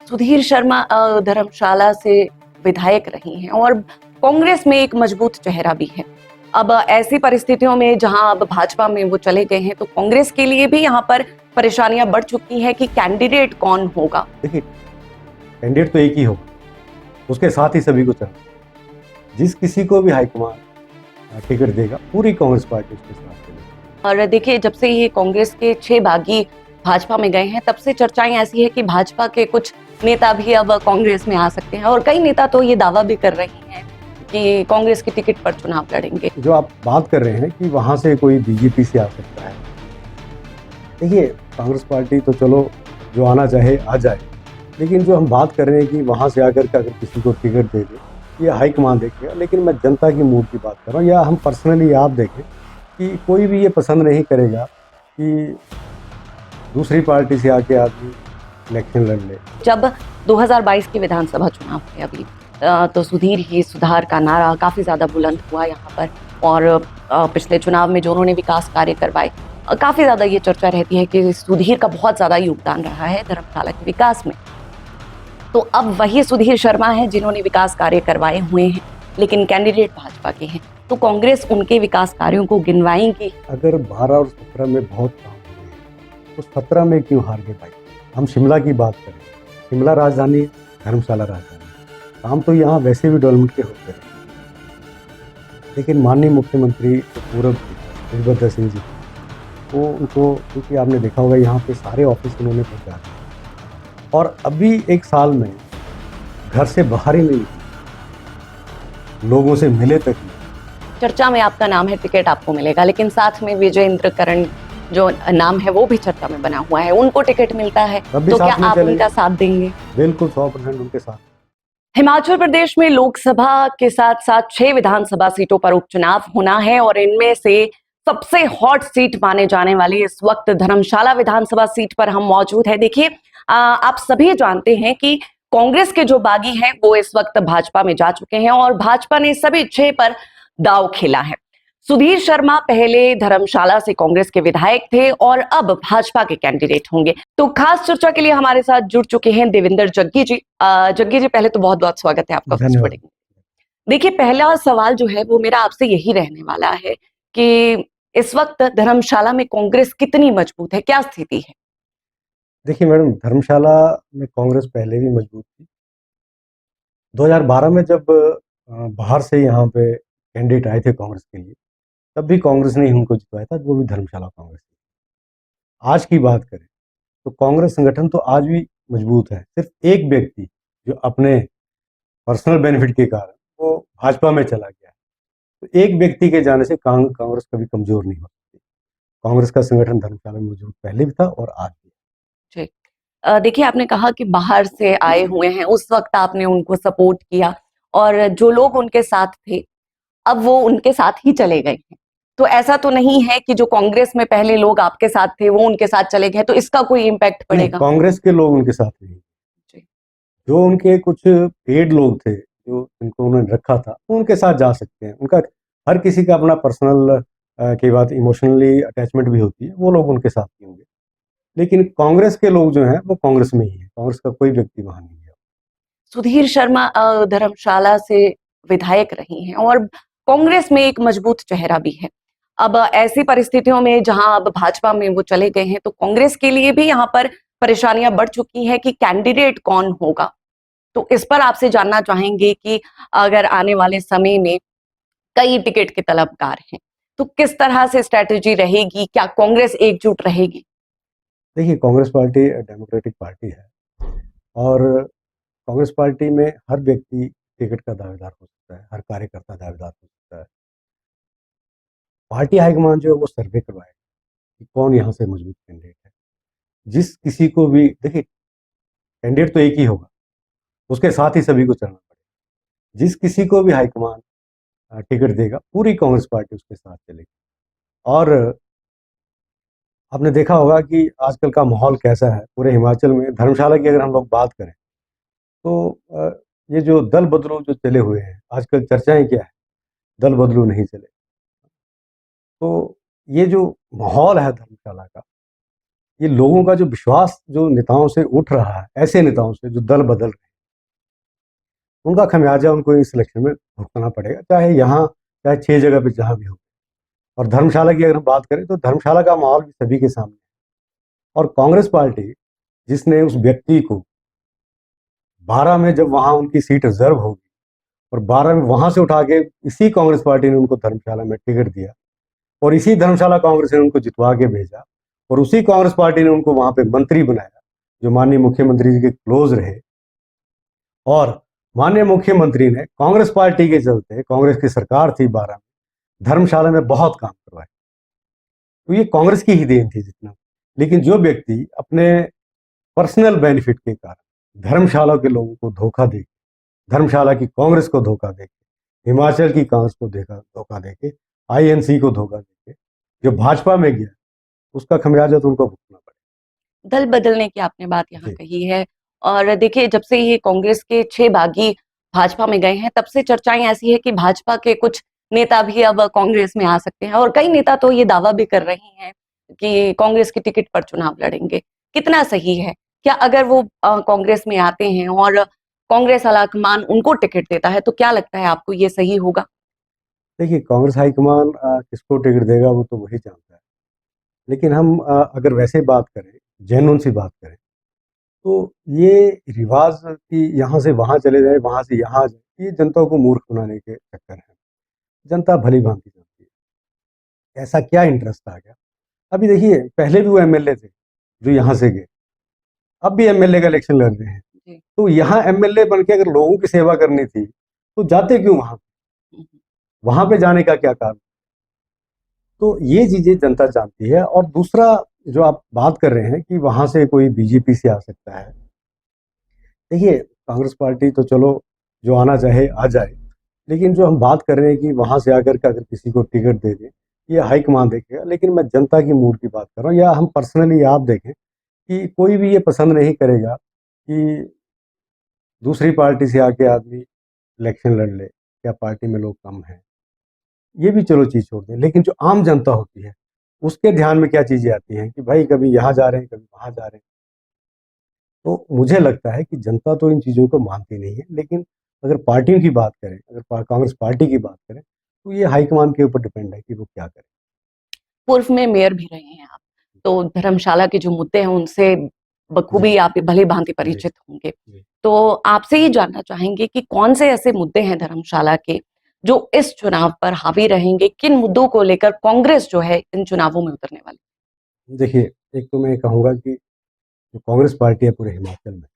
सुधीर शर्मा धर्मशाला से विधायक रही हैं और कांग्रेस में एक मजबूत चेहरा भी है। अब ऐसी परिस्थितियों में जहां अब भाजपा में वो चले गए हैं तो कांग्रेस के लिए भी यहाँ पर परेशानियां बढ़ चुकी हैं कि कैंडिडेट कौन होगा। देखिए, कैंडिडेट तो एक ही होगा, उसके साथ ही सभी को चलना। जिस किसी को भी हाईकमान टिकट देगा, पूरी कांग्रेस पार्टी उसके साथ चलेगी। और देखिए, जब से ये कांग्रेस के 6 बागी भाजपा में गए हैं तब से चर्चाएं ऐसी है कि भाजपा के कुछ नेता भी अब कांग्रेस में आ सकते हैं और कई नेता तो ये दावा भी कर रहे हैं कि कांग्रेस की टिकट पर चुनाव लड़ेंगे। जो आप बात कर रहे हैं कि वहां से कोई बीजेपी से आ सकता है, देखिए कांग्रेस पार्टी तो चलो जो आना चाहे आ जाए, लेकिन जो हम बात कर रहे हैं कि वहां से आकर के अगर किसी को टिकट दे दे, ये हाईकमान देखेगा। लेकिन मैं जनता की मूड की बात कर रहा हूँ, या हम पर्सनली आप देखें कि कोई भी ये पसंद नहीं करेगा कि दूसरी पार्टी से आके आदमी इलेक्शन लड़ ले। जब 2022 के विधानसभा चुनाव हुए अभी तो सुधीर ही सुधार का नारा काफी ज्यादा बुलंद हुआ यहाँ पर और पिछले चुनाव में जो उन्होंने विकास कार्य करवाए, काफी ज्यादा ये चर्चा रहती है कि सुधीर का बहुत ज्यादा योगदान रहा है धर्मशाला के विकास में। तो अब वही सुधीर शर्मा है जिन्होंने विकास कार्य करवाए हुए हैं, लेकिन कैंडिडेट भाजपा के हैं, तो कांग्रेस उनके विकास कार्यों को गिनवाएंगी। अगर 12 और 17 में बहुत काम हुए तो 17 में क्यों हार गए भाई? हम शिमला की बात करें, शिमला राजधानी, धर्मशाला राजधानी, काम तो यहाँ वैसे भी डेवलपमेंट के होते रहे, लेकिन माननीय मुख्यमंत्री पूर्व वीरभद्र सिंह जी, वो उनको, क्योंकि आपने देखा होगा यहाँ पे सारे ऑफिस उन्होंने पहुँचा दिए और अभी एक साल में घर से बाहर ही नहीं निकले, लोगों से मिले तक नहीं। चर्चा में आपका नाम है, टिकट आपको मिलेगा, लेकिन साथ में विजयेंद्र करण जो नाम है वो भी चर्चा में बना हुआ है, उनको टिकट मिलता है तो क्या आप उनका साथ देंगे? बिल्कुल 100% उनके साथ। हिमाचल प्रदेश में लोकसभा के साथ साथ 6 विधानसभा सीटों पर उपचुनाव होना है और इनमें से सबसे हॉट सीट माने जाने वाली इस वक्त धर्मशाला विधानसभा सीट पर हम मौजूद है। देखिए, आप सभी जानते हैं कि कांग्रेस के जो बागी हैं वो इस वक्त भाजपा में जा चुके हैं और भाजपा ने सभी 6 पर दांव खेला है। सुधीर शर्मा पहले धर्मशाला से कांग्रेस के विधायक थे और अब भाजपा के कैंडिडेट होंगे। तो खास चर्चा के लिए हमारे साथ जुड़ चुके हैं देवेंद्र जग्गी जी। जग्गी जी, पहले तो बहुत बहुत स्वागत है आपका फर्स्ट वर्डिंग। देखिए, पहला सवाल जो है वो मेरा आपसे यही रहने वाला है कि इस वक्त धर्मशाला में कांग्रेस कितनी मजबूत है, क्या स्थिति है? देखिए मैडम, धर्मशाला में कांग्रेस पहले भी मजबूत थी। 2012 में जब बाहर से यहाँ पे कैंडिडेट आए थे कांग्रेस के लिए, तब भी कांग्रेस ने ही उनको जितवाया था, वो भी धर्मशाला कांग्रेस थी। आज की बात करें तो कांग्रेस संगठन तो आज भी मजबूत है। सिर्फ एक व्यक्ति जो अपने पर्सनल बेनिफिट के कारण वो भाजपा में चला गया है, तो एक व्यक्ति के जाने से कांग्रेस कभी कमजोर नहीं हो सकती। कांग्रेस का संगठन धर्मशाला में मौजूद पहले भी था और आज भी। ठीक। देखिए, आपने कहा कि बाहर से आए हुए हैं, उस वक्त आपने उनको सपोर्ट किया और जो लोग उनके साथ थे अब वो उनके साथ ही चले गए हैं। तो ऐसा तो नहीं है कि जो कांग्रेस में पहले लोग आपके साथ थे वो उनके साथ चले गए, तो इसका कोई इम्पैक्ट पड़ेगा? कांग्रेस के लोग उनके साथ नहीं, जो उनके कुछ पेड लोग थे जो जिनको उन्होंने रखा था, उनके साथ जा सकते हैं। उनका हर किसी का अपना पर्सनल की बात, इमोशनली अटैचमेंट भी होती है, वो लोग उनके साथ ही होंगे। लेकिन कांग्रेस के लोग जो हैं वो कांग्रेस में ही है, कांग्रेस का कोई व्यक्ति वहां नहीं है। सुधीर शर्मा धर्मशाला से विधायक रही हैं और कांग्रेस में एक मजबूत चेहरा भी है। अब ऐसी परिस्थितियों में जहां अब भाजपा में वो चले गए हैं तो कांग्रेस के लिए भी यहाँ पर परेशानियां बढ़ चुकी हैं कि कैंडिडेट कौन होगा। तो इस पर आपसे जानना चाहेंगे कि अगर आने वाले समय में कई टिकट के तलबगार हैं तो किस तरह से स्ट्रेटेजी रहेगी, क्या कांग्रेस एकजुट रहेगी? देखिए, कांग्रेस पार्टी डेमोक्रेटिक पार्टी है और कांग्रेस पार्टी में हर व्यक्ति टिकट का दावेदार हो सकता है, हर कार्यकर्ता दावेदार हो सकता है। पार्टी हाईकमान जो है वो सर्वे करवाएगा कि कौन यहाँ से मजबूत कैंडिडेट है। जिस किसी को भी, देखिए कैंडिडेट तो एक ही होगा, उसके साथ ही सभी को चलना पड़ेगा। जिस किसी को भी हाईकमान टिकट देगा, पूरी कांग्रेस पार्टी उसके साथ चलेगी। और आपने देखा होगा कि आजकल का माहौल कैसा है पूरे हिमाचल में। धर्मशाला की अगर हम लोग बात करें तो ये जो दल बदलू जो चले हुए हैं, आजकल चर्चाएं क्या है, दल बदलू नहीं चले। तो ये जो माहौल है धर्मशाला का, ये लोगों का जो विश्वास जो नेताओं से उठ रहा है, ऐसे नेताओं से जो दल बदल रहे हैं, उनका खमियाजा उनको इस इलेक्शन में भुगतना पड़ेगा, चाहे यहाँ, चाहे 6 जगह पे जहाँ भी हो। और धर्मशाला की अगर हम बात करें तो धर्मशाला का माहौल भी सभी के सामने है। और कांग्रेस पार्टी जिसने उस व्यक्ति को 12 में जब वहाँ उनकी सीट रिजर्व होगी और 12 में वहाँ से उठा के इसी कांग्रेस पार्टी ने उनको धर्मशाला में टिकट दिया और इसी धर्मशाला कांग्रेस ने उनको जितवा के भेजा और उसी कांग्रेस पार्टी ने उनको वहाँ पे मंत्री बनाया, जो माननीय मुख्यमंत्री जी के क्लोज रहे। और माननीय मुख्यमंत्री ने कांग्रेस पार्टी के चलते, कांग्रेस की सरकार थी 12 में, धर्मशाला में बहुत काम करवाए। तो ये कांग्रेस की ही देन थी जितना। लेकिन जो व्यक्ति अपने पर्सनल बेनिफिट के कारण धर्मशाला के लोगों को धोखा दे, धर्मशाला की कांग्रेस को धोखा दे के, हिमाचल की कांग्रेस को धोखा दे के, आईएनसी को धोखा दे के जो भाजपा में गया, उसका खमियाजा तो उनको भुगतना पड़ेगा। दल बदलने की आपने बात यहाँ जी। कही है और देखिए जब से ये कांग्रेस के 6 बागी भाजपा में गए हैं तब से चर्चाएं ऐसी है कि भाजपा के कुछ नेता भी अब कांग्रेस में आ सकते हैं और कई नेता तो ये दावा भी कर रहे हैं कि कांग्रेस की टिकट पर चुनाव लड़ेंगे। कितना सही है? क्या अगर वो कांग्रेस में आते हैं और कांग्रेस आलाकमान उनको टिकट देता है तो क्या लगता है आपको ये सही होगा? देखिए, कांग्रेस हाईकमान किसको टिकट देगा वो तो वही जानता है। लेकिन हम अगर वैसे बात करें, जेन्युइन सी बात करें, तो ये रिवाज कि यहाँ से वहाँ चले जाए, वहाँ से यहाँ आ जाए, ये जनता को मूर्ख बनाने के चक्कर है। जनता भली-भांति जानती है। ऐसा क्या इंटरेस्ट आ गया? अभी देखिए, पहले भी वो एमएलए थे, जो यहाँ से गए। अब भी एमएलए का इलेक्शन लड़ रहे हैं। जी। तो यहाँ एमएलए बन के अगर लोगों की सेवा करनी थी, तो जाते क्यों वहाँ? वहाँ पे जाने का क्या कारण? तो ये चीज़ें जनता जानती है। और दूसरा जो आप बात कर रहे हैं कि वहाँ से कोई बीजेपी से आ सकता है। देखिए, कांग्रेस पार्टी तो चलो जो आना चाहे आ जाए, लेकिन जो हम बात कर रहे हैं कि वहाँ से आकर के अगर किसी को टिकट दे दें, ये हाईकमान देखेगा। लेकिन मैं जनता की मूड की बात कर रहा हूँ, या हम पर्सनली आप देखें कि कोई भी ये पसंद नहीं करेगा कि दूसरी पार्टी से आके आदमी इलेक्शन लड़ ले, या पार्टी में लोग कम हैं। ये भी चलो चीज़ छोड़ दें, लेकिन जो आम जनता होती है, उसके ध्यान में क्या चीज़ें आती हैं कि भाई कभी यहाँ जा रहे हैं, कभी वहाँ जा रहे हैं। तो मुझे लगता है कि जनता तो इन चीज़ों को मानती नहीं है। लेकिन अगर पार्टियों की बात करें, अगर कांग्रेस पार्टी की बात करें, तो ये हाईकमान के ऊपर डिपेंड है कि वो क्या करें। पूर्व में मेयर भी रहे हैं आप, तो धर्मशाला के जो मुद्दे हैं उनसे जी, बखूबी आप भली भांति जी, परिचित होंगे। जी। तो आपसे ये जानना चाहेंगे कि कौन से ऐसे मुद्दे हैं धर्मशाला के जो इस चुनाव पर हावी रहेंगे? किन मुद्दों को लेकर कांग्रेस जो है इन चुनावों में उतरने वाली? देखिए, एक तो मैं कहूँगा कि जो कांग्रेस पार्टी है पूरे हिमाचल में,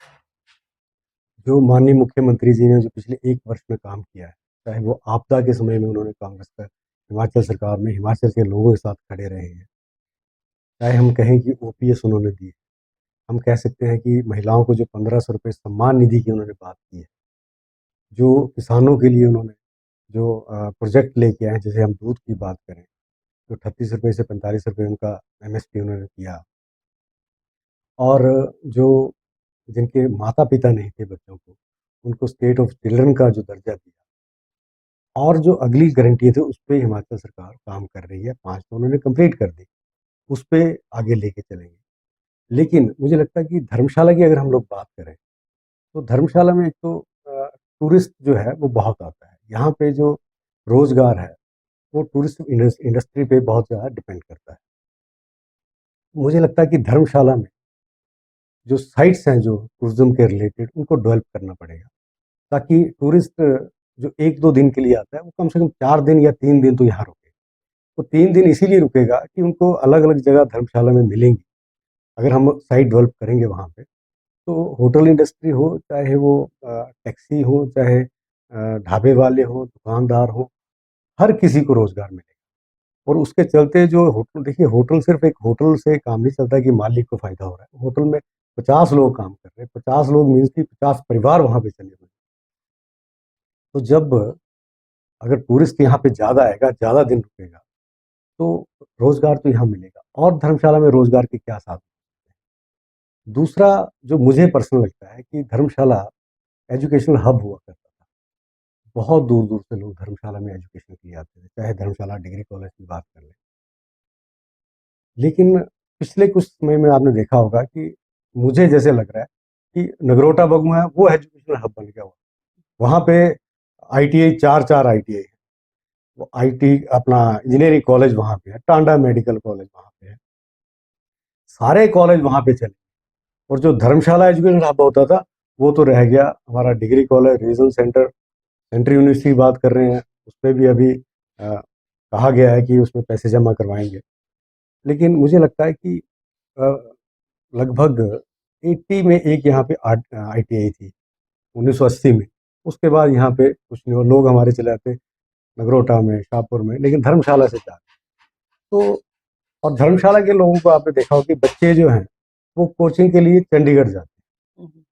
जो माननीय मुख्यमंत्री जी ने जो पिछले 1 वर्ष में काम किया है, चाहे वो आपदा के समय में उन्होंने कांग्रेस का हिमाचल सरकार में हिमाचल के लोगों के साथ खड़े रहे हैं, चाहे हम कहें कि ओपीएस उन्होंने दी, हम कह सकते हैं कि महिलाओं को जो 1500 रुपए सम्मान निधि की उन्होंने बात की है, जो किसानों के लिए उन्होंने जो प्रोजेक्ट लेके आए हैं, जैसे हम दूध की बात करें, तो 38 रुपए से 45 रुपए उनका एमएसपी उन्होंने किया। और जो जिनके माता-पिता नहीं थे बच्चों को, उनको स्टेट ऑफ चिल्ड्रन का जो दर्जा दिया। और जो अगली गारंटी थी, उस पे हिमाचल सरकार काम कर रही है, 5 तो उन्होंने कंप्लीट कर दी, उस पे आगे लेके चलेंगे। लेकिन मुझे लगता है कि धर्मशाला की अगर हम लोग बात करें, तो धर्मशाला में एक तो टूरिस्ट जो है वो बहुत आता है। यहाँ पे जो रोज़गार है, वो टूरिस्ट इंडस्ट्री पे बहुत ज़्यादा डिपेंड करता है। मुझे लगता है कि धर्मशाला में जो साइट्स हैं जो टूरिज़्म के रिलेटेड, उनको डेवलप करना पड़ेगा, ताकि टूरिस्ट जो 1-2 दिन के लिए आता है, वो कम से कम 4 दिन या 3 दिन तो यहाँ रुके। तो 3 दिन इसीलिए रुकेगा कि उनको अलग-अलग जगह धर्मशाला में मिलेंगी। अगर हम साइट डेवलप करेंगे वहाँ पे, तो होटल इंडस्ट्री हो, चाहे वो टैक्सी हो, चाहे ढाबे वाले हों, दुकानदार हों, हर किसी को रोज़गार मिलेगा। और उसके चलते जो होटल, देखिए होटल सिर्फ़ एक होटल से काम नहीं चलता कि मालिक को फ़ायदा हो रहा है। होटल में 50 लोग काम कर रहे हैं, 50 लोग मीन्स कि 50 परिवार वहाँ पे चले हुए हैं। तो जब अगर टूरिस्ट यहाँ पे ज़्यादा आएगा, ज़्यादा दिन रुकेगा, तो रोज़गार तो यहाँ मिलेगा। और धर्मशाला में रोज़गार के क्या साधन हैं। दूसरा जो मुझे पर्सनल लगता है कि धर्मशाला एजुकेशनल हब हुआ करता था। बहुत दूर-दूर से लोग धर्मशाला में एजुकेशन के लिए आते थे, चाहे धर्मशाला डिग्री कॉलेज की बात कर लें। लेकिन पिछले कुछ समय में आपने देखा होगा कि मुझे जैसे लग रहा है कि नगरोटा बगुआ है वो एजुकेशनल हब बन गया हुआ। वहाँ पे आईटीआई, चार आईटीआई है। वो आईटी अपना इंजीनियरिंग कॉलेज वहाँ पे है, टांडा मेडिकल कॉलेज वहाँ पे है, सारे कॉलेज वहाँ पे चले। और जो धर्मशाला एजुकेशन हब होता था वो तो रह गया। हमारा degree college, regional centre, central university बात कर रहे हैं, उसमें भी अभी कहा गया है कि उसमें पैसे जमा करवाएंगे। लेकिन मुझे लगता है कि अ, लगभग 80 में एक यहाँ पे आईटीआई थी 1980 में। उसके बाद यहाँ पे कुछ नहीं, और लोग हमारे चले आते नगरोटा में, शाहपुर में, लेकिन धर्मशाला से जाते तो। और धर्मशाला के लोगों को आपने देखा हो कि बच्चे जो हैं वो कोचिंग के लिए चंडीगढ़ जाते हम्म। हैं।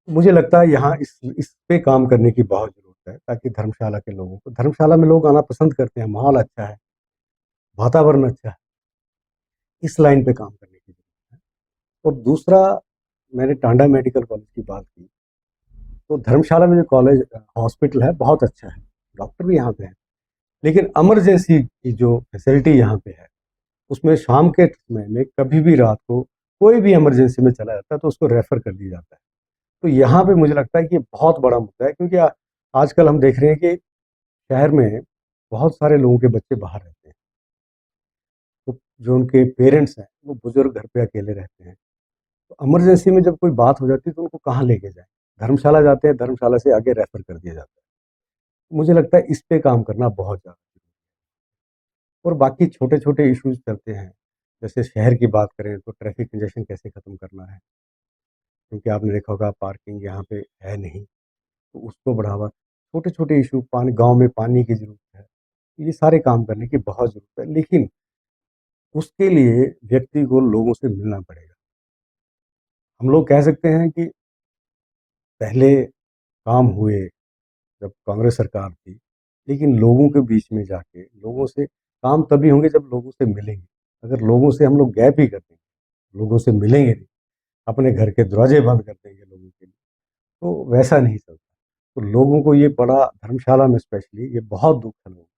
मुझे लगता है यहाँ इस पे काम करने की बहुत ज़रूरत है, ताकि धर्मशाला के लोगों को, धर्मशाला में लोग आना पसंद करते हैं, माहौल अच्छा है, वातावरण अच्छा है, इस लाइन पे काम करने की ज़रूरत है। और दूसरा, मैंने टांडा मेडिकल कॉलेज की बात की, तो धर्मशाला में जो कॉलेज हॉस्पिटल है बहुत अच्छा है, डॉक्टर भी यहाँ पे हैं, लेकिन इमरजेंसी की जो फैसिलिटी यहाँ पे है उसमें शाम के समय में कभी भी रात को कोई भी इमरजेंसी में चला जाता है तो उसको रेफर कर दिया जाता है। तो यहाँ पे मुझे लगता है कि ये बहुत बड़ा मुद्दा है, क्योंकि आजकल हम देख रहे हैं कि शहर में बहुत सारे लोगों के बच्चे बाहर रहते हैं, तो जो उनके पेरेंट्स हैं वो बुजुर्ग घर पे अकेले रहते हैं। तो इमरजेंसी में जब कोई बात हो जाती है तो उनको कहाँ लेके जाएं? धर्मशाला जाते हैं, धर्मशाला से आगे रेफर कर दिया जाता है। मुझे लगता है इस पे काम करना बहुत ज़्यादा जरूरी है। और बाकी छोटे छोटे इश्यूज चलते हैं, जैसे शहर की बात करें तो ट्रैफिक कंजेशन कैसे ख़त्म करना है, क्योंकि आपने देखा होगा पार्किंग यहाँ पे है नहीं, तो उसको बढ़ावा, छोटे छोटे इशू, पानी, गांव में पानी की ज़रूरत है, ये सारे काम करने की बहुत ज़रूरत है। लेकिन उसके लिए व्यक्ति को लोगों से मिलना पड़ेगा। हम लोग कह सकते हैं कि पहले काम हुए जब कांग्रेस सरकार थी, लेकिन लोगों के बीच में जाके लोगों से काम तभी होंगे जब लोगों से मिलेंगे। अगर लोगों से हम लोग गैप ही कर देंगे, लोगों से मिलेंगे नहीं, अपने घर के दरवाजे बंद कर देंगे लोगों के लिए, तो वैसा नहीं चलता। तो लोगों को ये बड़ा, धर्मशाला में स्पेशली, ये बहुत दुख है लोगों को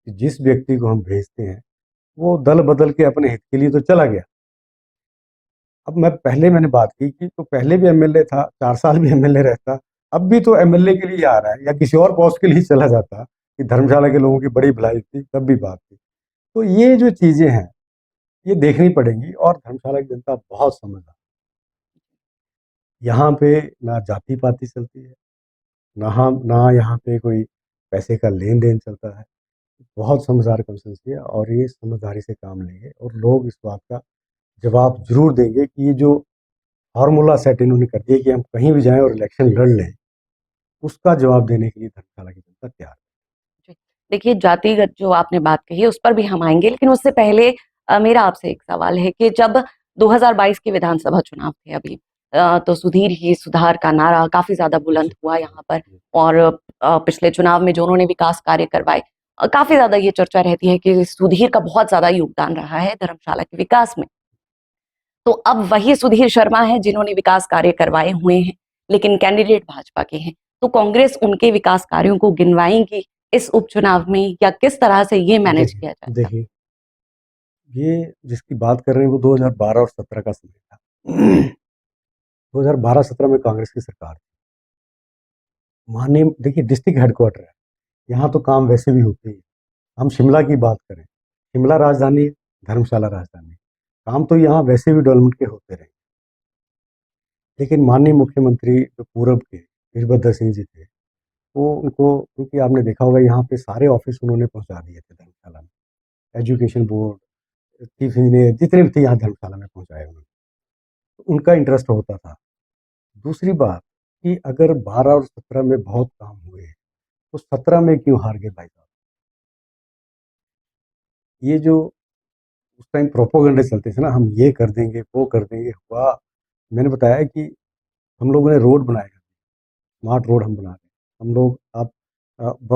कि जिस व्यक्ति को हम भेजते हैं वो दल बदल के अपने हित के लिए तो चला गया। अब मैंने बात की कि तो पहले भी एमएलए था, 4 साल भी एमएलए रहता, अब भी तो एमएलए के लिए आ रहा है, या किसी और पोस्ट के लिए चला जाता कि धर्मशाला के लोगों की बड़ी भलाई थी, तब भी बात थी। तो ये जो चीजें हैं ये देखनी पड़ेंगी, और धर्मशाला की जनता बहुत समझदार। यहाँ पे ना जाति पाति चलती है, ना यहाँ पे कोई पैसे का लेन देन चलता है। बहुत समझदार कॉन्स्टिट्यूंसी है, और ये समझदारी से काम लेंगे, और लोग इस बात का जवाब जरूर देंगे कि ये जो फार्मूला सेट इन्होंने कर दिया कि हम कहीं भी जाएं और इलेक्शन लड़ लें, उसका जवाब देने के लिए धर्मशाला की जनता तैयार है। जी। देखिए, जातिगत जो आपने बात कही है उस पर भी हम आएंगे, लेकिन उससे पहले मेरा आपसे एक सवाल है कि जब 2022 के विधानसभा चुनाव थे अभी, तो सुधीर ही सुधार का नारा काफी ज्यादा बुलंद जी, हुआ यहाँ पर। जी, और पिछले चुनाव में जो उन्होंने विकास कार्य करवाए, काफी ज्यादा ये चर्चा रहती है कि सुधीर का बहुत ज्यादा योगदान रहा है धर्मशाला के विकास में। तो अब वही सुधीर शर्मा है जिन्होंने विकास कार्य करवाए हुए हैं, लेकिन कैंडिडेट भाजपा के हैं। तो कांग्रेस उनके विकास कार्यों को गिनवाएंगी इस उपचुनाव में, या किस तरह से ये मैनेज देखिए किया जाएगा? देखिए ये जिसकी बात कर रहे हैं वो 2012 और 17 का समय था। 2012-17 में कांग्रेस की सरकार थी। माननीय, देखिए डिस्ट्रिक्ट हेडक्वार्टर है, यहाँ तो काम वैसे भी होते ही है। हम शिमला की बात करें, शिमला राजधानी है, धर्मशाला राजधानी है। काम तो यहाँ वैसे भी डेवलपमेंट के होते रहे। लेकिन माननीय मुख्यमंत्री जो पूरब के वीरभद्र सिंह जी थे, वो उनको, क्योंकि आपने देखा होगा यहाँ पे सारे ऑफिस उन्होंने पहुंचा दिए थे धर्मशाला में, एजुकेशन बोर्ड, चीफ इंजीनियर, जितने भी थे यहाँ धर्मशाला में पहुंचाए उन्होंने। तो उनका इंटरेस्ट होता था। दूसरी बात कि अगर 12 और 17 में बहुत काम हुए तो 17 में क्यों हार गए भाई साहब? ये जो उस टाइम प्रोपोगंडे चलते थे ना, हम ये कर देंगे वो कर देंगे, हुआ, मैंने बताया कि हम लोगों ने रोड बनाए, स्मार्ट रोड हम बना रहे हैं। हम लोग, आप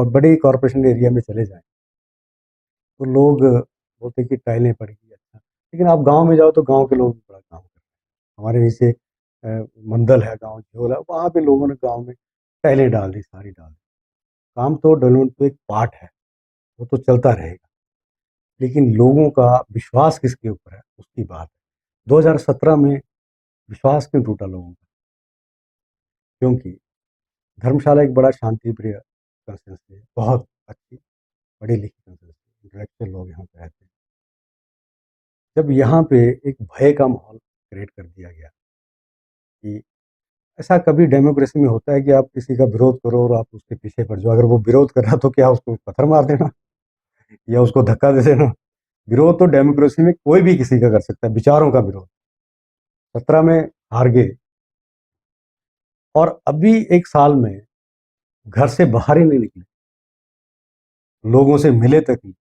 बड़े कॉरपोरेशन एरिया में चले जाएं तो लोग बोलते हैं कि टाइलें पड़ गई, अच्छा, लेकिन आप गांव में जाओ तो गांव के लोग भी बड़ा काम करते हैं। हमारे नीचे मंडल है, गांव झोल है, वहाँ पे लोगों ने गांव में टाइलें डाल दी, सारी डाल दी। काम तो डेवलपमेंट तो एक पार्ट है, वो तो चलता रहेगा, लेकिन लोगों का विश्वास किसके ऊपर है उसकी बात है। 2017 में विश्वास क्यों टूटा लोगों का? क्योंकि धर्मशाला एक बड़ा शांति प्रिय कंस्टिट्यूंसी है, बहुत अच्छी पढ़ी लिखी कंस्टिट्यूंसी, इंटेलेक्चुअल लोग यहाँ पे रहते हैं। जब यहाँ पे एक भय का माहौल क्रिएट कर दिया गया कि ऐसा कभी डेमोक्रेसी में होता है कि आप किसी का विरोध करो और आप उसके पीछे पड़ जाओ, अगर वो विरोध कर रहा तो क्या उसको पत्थर मार देना या उसको धक्का दे देना? विरोध तो डेमोक्रेसी में कोई भी किसी का कर सकता है, विचारों का विरोध। 17 में हार गए और अभी एक साल में घर से बाहर ही नहीं निकले, लोगों से मिले तक नहीं।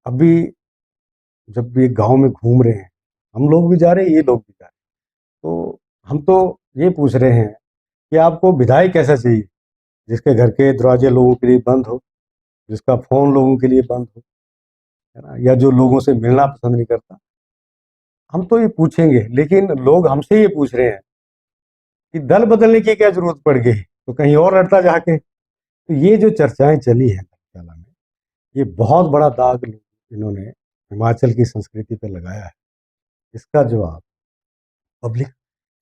अभी जब ये गांव में घूम रहे हैं, हम लोग भी जा रहे हैं, ये लोग भी जा रहे हैं, तो हम तो ये पूछ रहे हैं कि आपको विधायक कैसा चाहिए, जिसके घर के दरवाजे लोगों के लिए बंद हो, जिसका फोन लोगों के लिए बंद हो, है ना, या जो लोगों से मिलना पसंद नहीं करता। हम तो ये पूछेंगे, लेकिन लोग हमसे ये पूछ रहे हैं कि दल बदलने की क्या जरूरत पड़ गई, तो कहीं और लड़ता जाके। तो ये जो चर्चाएं चली है धर्मशाला में, ये बहुत बड़ा दाग इन्होंने हिमाचल की संस्कृति पे लगाया है। इसका जवाब पब्लिक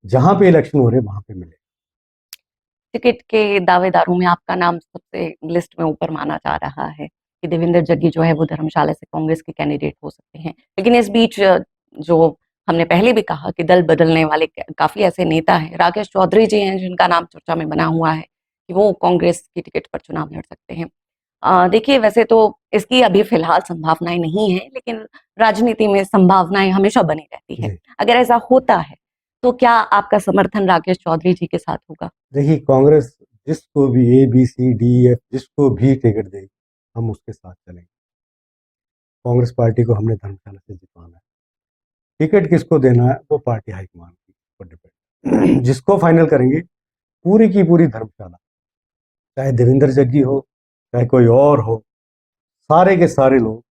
जहां पे इलेक्शन हो रहे वहां पे मिले। टिकट के दावेदारों में आपका नाम सबसे लिस्ट में ऊपर माना जा रहा है कि देवेंद्र जग्गी जो है वो धर्मशाला से कांग्रेस के कैंडिडेट हो सकते हैं, लेकिन इस बीच जो हमने पहले भी कहा कि दल बदलने वाले काफी ऐसे नेता हैं, राकेश चौधरी जी हैं जिनका नाम चर्चा में बना हुआ है कि वो कांग्रेस की टिकट पर चुनाव लड़ सकते हैं। देखिए, वैसे तो इसकी अभी फिलहाल संभावनाएं नहीं है, लेकिन राजनीति में संभावनाएं हमेशा बनी रहती है। जी, अगर ऐसा होता है तो क्या आपका समर्थन राकेश चौधरी जी के साथ होगा? देखिए कांग्रेस जिसको भी ABCDEF जिसको भी टिकट देगी, हम उसके साथ चलेंगे। कांग्रेस पार्टी को हमने धर्मशाला से जितवाना है। टिकट किसको देना है वो पार्टी हाईकमान की ऊपर डिपेंड जिसको फाइनल करेंगे, पूरी की पूरी धर्मशाला, चाहे देवेंद्र जग्गी हो, चाहे कोई और हो, सारे के सारे लोग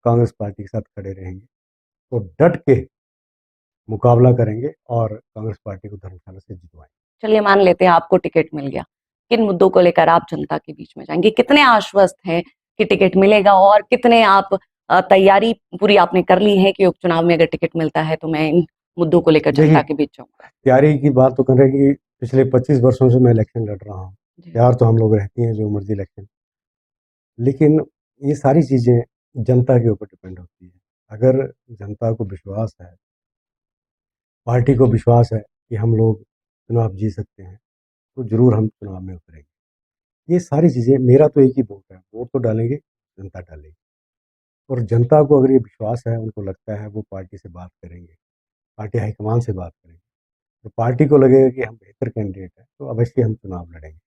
कांग्रेस पार्टी के साथ खड़े रहेंगे, तो डट के मुकाबला करेंगे और कांग्रेस पार्टी को धर्मशाला से जितवाएंगे। चलिए मान लेते हैं आपको टिकट मिल गया, किन मुद्दों को लेकर आप जनता के बीच में जाएंगे? कितने आश्वस्त हैं कि टिकट मिलेगा और कितने आप तैयारी पूरी आपने कर ली है कि उपचुनाव में अगर टिकट मिलता है तो मैं इन मुद्दों को लेकर देखिए, जनता के बीच जाऊंगा? तैयारी की बात तो कर रहे हैं कि पिछले 25 वर्षों से मैं इलेक्शन लड़ रहा हूँ। जी। तैयार तो हम लोग रहती हैं जो मर्जी इलेक्शन, लेकिन ये सारी चीज़ें जनता के ऊपर डिपेंड होती है। अगर जनता को विश्वास है, पार्टी को विश्वास है कि हम लोग चुनाव जीत सकते हैं, तो ज़रूर हम चुनाव में उतरेंगे। ये सारी चीज़ें, मेरा तो एक ही वोट है, वोट तो डालेंगे, जनता डालेगी। और जनता को अगर ये विश्वास है, उनको लगता है, वो पार्टी से बात करेंगे, पार्टी हाईकमान से बात करेंगे। तो पार्टी को लगेगा कि हम बेहतर कैंडिडेट हैं, तो अवश्य हम चुनाव लड़ेंगे।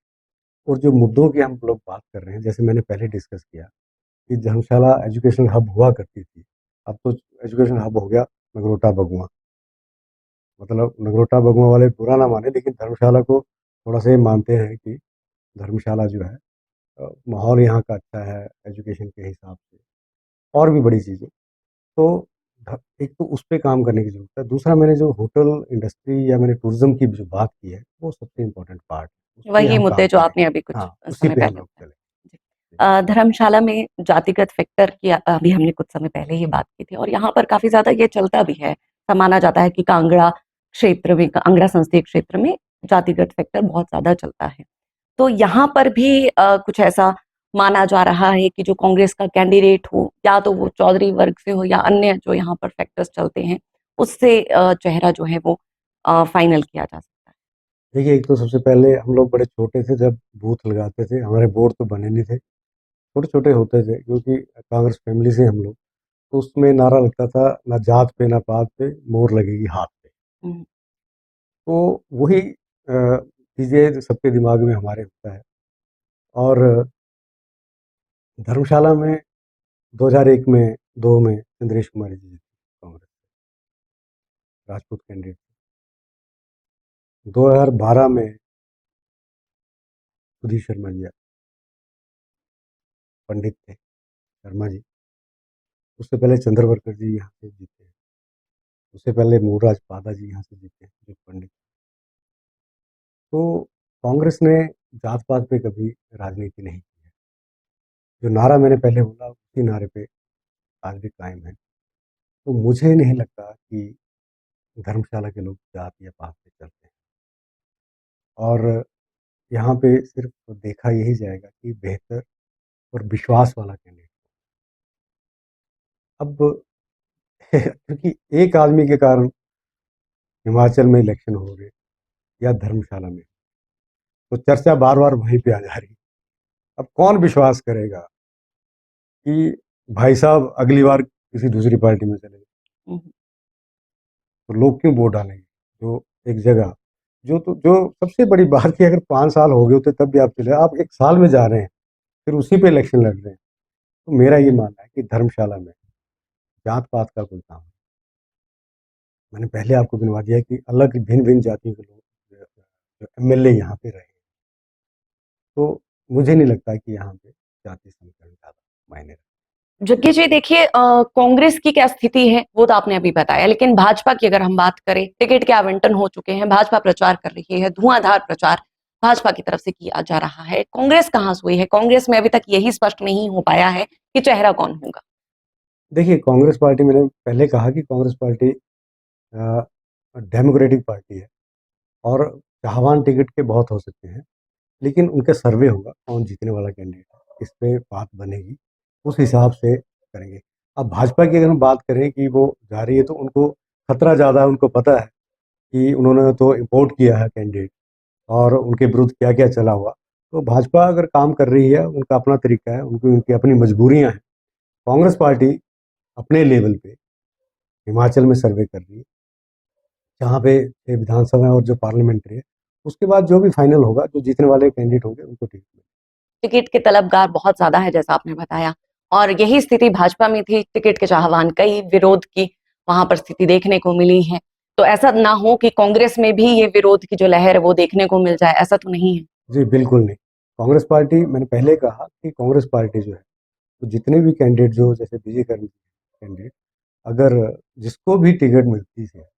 और जो मुद्दों की हम लोग बात कर रहे हैं, जैसे मैंने पहले डिस्कस किया कि धर्मशाला एजुकेशन हब हुआ करती थी, अब तो एजुकेशन हब हो गया नगरोटा बगुआ। मतलब नगरोटा बगुआ वाले बुरा ना माने, लेकिन धर्मशाला को थोड़ा सा ये मानते हैं कि धर्मशाला जो है माहौल यहाँ का अच्छा है एजुकेशन के हिसाब से, और भी बड़ी चीज़ें। तो एक तो उस पे काम करने की ज़रूरत है। दूसरा, मैंने जो होटल इंडस्ट्री या मैंने टूरिज़्म की जो बात की है, वो सबसे इम्पोर्टेंट पार्ट है। उस पे वही हम मुद्दे काम जो आपने करेंगे। अभी कुछ हाँ, उसी समय पे हम पहले लोग बताए। चलेंगे। जी। धर्मशाला में जातिगत फैक्टर की अभी हमने कुछ समय पहले ही बात की थी और यहाँ पर काफी ज्यादा ये चलता भी है। ऐसा माना जाता है कि कांगड़ा संसदीय क्षेत्र में जातिगत फैक्टर बहुत ज्यादा चलता है। तो यहाँ पर भी कुछ ऐसा माना जा रहा है कि जो कांग्रेस का कैंडिडेट हो, या तो वो चौधरी वर्ग से हो या अन्य जो यहाँ पर फैक्टर्स चलते हैं, उससे चेहरा जो है वो फाइनल किया जा सकता है। देखिए, एक तो सबसे पहले हम लोग बड़े छोटे थे जब बूथ लगाते थे, हमारे बोर्ड तो बने नहीं थे, छोटे-छोटे होते थे क्योंकि कांग्रेस फैमिली से हम लोग, तो उसमें नारा लगता था, ना जात पे ना पात पे, मोहर लगेगी हाथ पे। हम्म। तो वही चीज़ें सबके दिमाग में हमारे होता है। और धर्मशाला में 2001 में, 2 में चंद्रेश कुमार जी जीते कांग्रेस, राजपूत कैंडिडेट। 2012 में सुधीर शर्मा जी, पंडित थे शर्मा जी। उससे पहले चंद्रवर्कर जी यहाँ से जीते। उससे पहले मूलराज पादा जी यहाँ से जीते, जो पंडित। तो कांग्रेस ने जात पात पे कभी राजनीति नहीं की है। जो नारा मैंने पहले बोला, उसी नारे पे आज भी कायम है। तो मुझे नहीं लगता कि धर्मशाला के लोग जात या पात पे चलते हैं। और यहाँ पे सिर्फ देखा यही जाएगा कि बेहतर और विश्वास वाला कैंडिडेट। अब क्योंकि एक आदमी के कारण हिमाचल में इलेक्शन हो रहे या धर्मशाला में, तो चर्चा बार-बार वहीं पे आ जा रही है। अब कौन विश्वास करेगा कि भाई साहब अगली बार किसी दूसरी पार्टी में चले गए, हम्म, तो लोग क्यों वोट डालेंगे? जो एक जगह जो सबसे बड़ी बात कि अगर 5 साल हो गए होते तब भी आप चले, आप 1 साल में जा रहे हैं, फिर उसी पे इलेक्शन लड़ रहे हैं। तो मेरा ये मानना है कि धर्मशाला में जात-पात का कोई काम नहीं। मैंने पहले आपको गिनवा दिया कि अलग भिन्न-भिन्न जातियों के लोग जो एमएलए यहाँ पे रहे, तो मुझे नहीं लगता कि यहाँ पे जाति समीकरण ज़्यादा मायने रखता जग्गी जी देखिए, कांग्रेस की क्या स्थिति है वो तो आपने अभी बताया, लेकिन भाजपा की अगर हम बात करें, टिकट के आवंटन हो चुके हैं, भाजपा प्रचार कर रही है, धुआंधार प्रचार भाजपा की तरफ से किया जा रहा है। कांग्रेस कहाँ सोई है? कांग्रेस में अभी तक यही स्पष्ट नहीं हो पाया है कि चेहरा कौन होगा। है। देखिए, कांग्रेस पार्टी, मैंने पहले कहा कि कांग्रेस पार्टी अ, डेमोक्रेटिक पार्टी है और चाहवान टिकट के बहुत हो सकते हैं, लेकिन उनका सर्वे होगा कौन जीतने वाला कैंडिडेट है, इस पे बात बनेगी, उस हिसाब से करेंगे। अब भाजपा की अगर हम बात करें कि वो जा रही है, तो उनको खतरा ज़्यादा है, उनको पता है कि उन्होंने तो इम्पोर्ट किया है कैंडिडेट और उनके विरुद्ध क्या-क्या चला हुआ। तो भाजपा अगर काम कर रही है, उनका अपना तरीका है, उनकी उनकी अपनी मजबूरियाँ हैं। कांग्रेस पार्टी अपने लेवल पे हिमाचल में सर्वे कर रही है, जहाँ पे ये विधानसभा और जो पार्लियामेंट्री है, उसके बाद जो भी फाइनल होगा, जो जीतने वाले कैंडिडेट होंगे उनको टिकट मिलेगा। टिकट के तलबगार बहुत ज्यादा है जैसा आपने बताया, और यही स्थिति भाजपा में थी, टिकट के चाहवान कई, विरोध की वहां पर स्थिति देखने को मिली है। तो ऐसा ना हो कि कांग्रेस में भी ये विरोध की जो लहर है वो देखने को मिल जाए, ऐसा तो नहीं है। जी, बिल्कुल नहीं। कांग्रेस पार्टी, मैंने पहले कहा कि कांग्रेस पार्टी जो है, तो जितने भी कैंडिडेट जो जैसे बीजे करंट कैंडिडेट, अगर जिसको भी टिकट मिलती है,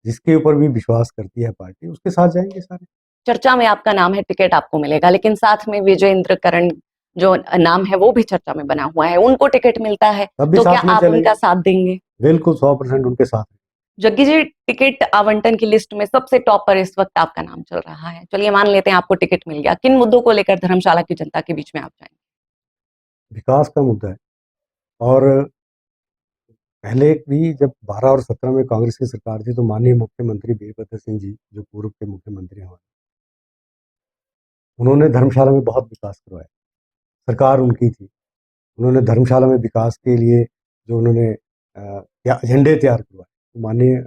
जिसके ऊपर भी विश्वास करती है पार्टी, उसके साथ जाएँगे सारे। चर्चा में आपका नाम है, टिकट आपको मिलेगा, लेकिन साथ में विजयेंद्र करण जो नाम है वो भी चर्चा में बना हुआ है, उनको टिकट मिलता है, तब भी तो क्या साथ में आप चलेंगे। उनका साथ देंगे? बिल्कुल 100% उनके साथ हैं। जग्गी जी, टिकट आवंटन की लिस्ट में सबसे टॉप पर इस वक्त आपका नाम चल रहा है। चलिए मान लेते हैं आपको टिकट मिल गया, किन मुद्दों को लेकर धर्मशाला की जनता के बीच में आप जाएंगे? विकास का मुद्दा है। और पहले भी जब 12 और 17 में कांग्रेस की सरकार थी, तो माननीय मुख्यमंत्री वीरभद्र सिंह जी, जो पूर्व के मुख्यमंत्री हैं, उन्होंने धर्मशाला में बहुत विकास करवाया। सरकार उनकी थी। उन्होंने धर्मशाला में विकास के लिए जो उन्होंने या एजेंडे तैयार करवाए, तो माननीय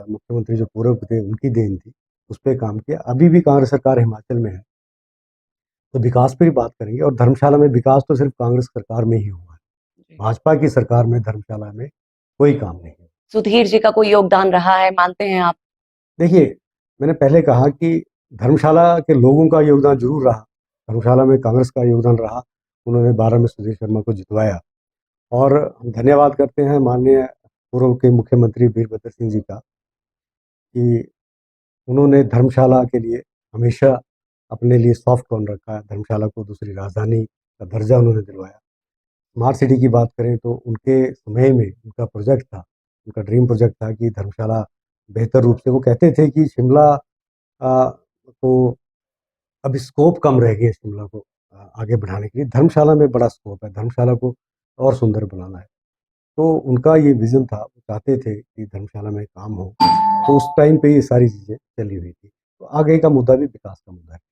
मुख्यमंत्री जो पूर्व थे, उनकी देन थी। उस पे काम किया। अभी भी कांग्रेस सरकार हिमाचल में है, तो विकास पे ही बात करेंगे। और धर्मशाला में विकास तो सिर्फ कांग्रेस सरकार में ही हुआ है। भाजपा की सरकार में धर्मशाला में कोई काम नहीं है। सुधीर जी का कोई योगदान रहा है, मानते हैं आप? देखिए, मैंने पहले कहा कि धर्मशाला के लोगों का योगदान ज़रूर रहा। धर्मशाला में कांग्रेस का योगदान रहा। उन्होंने 12 में सुधीर शर्मा को जितवाया और हम धन्यवाद करते हैं माननीय पूर्व के मुख्यमंत्री वीरभद्र सिंह जी का कि उन्होंने धर्मशाला के लिए हमेशा अपने लिए सॉफ्ट कॉर्नर रखा है। धर्मशाला को दूसरी राजधानी का दर्जा उन्होंने दिलवाया। स्मार्ट सिटी की बात करें तो उनके समय में उनका प्रोजेक्ट था, उनका ड्रीम प्रोजेक्ट था कि धर्मशाला बेहतर रूप से, वो कहते थे कि शिमला को अभी स्कोप कम रह गया, शिमला को आगे बढ़ाने के लिए धर्मशाला में बड़ा स्कोप है, धर्मशाला को और सुंदर बनाना है। तो उनका ये विज़न था, वो चाहते थे कि धर्मशाला में काम हो, तो उस टाइम पे ये सारी चीज़ें चली हुई थी। तो आगे का मुद्दा भी विकास का मुद्दा है।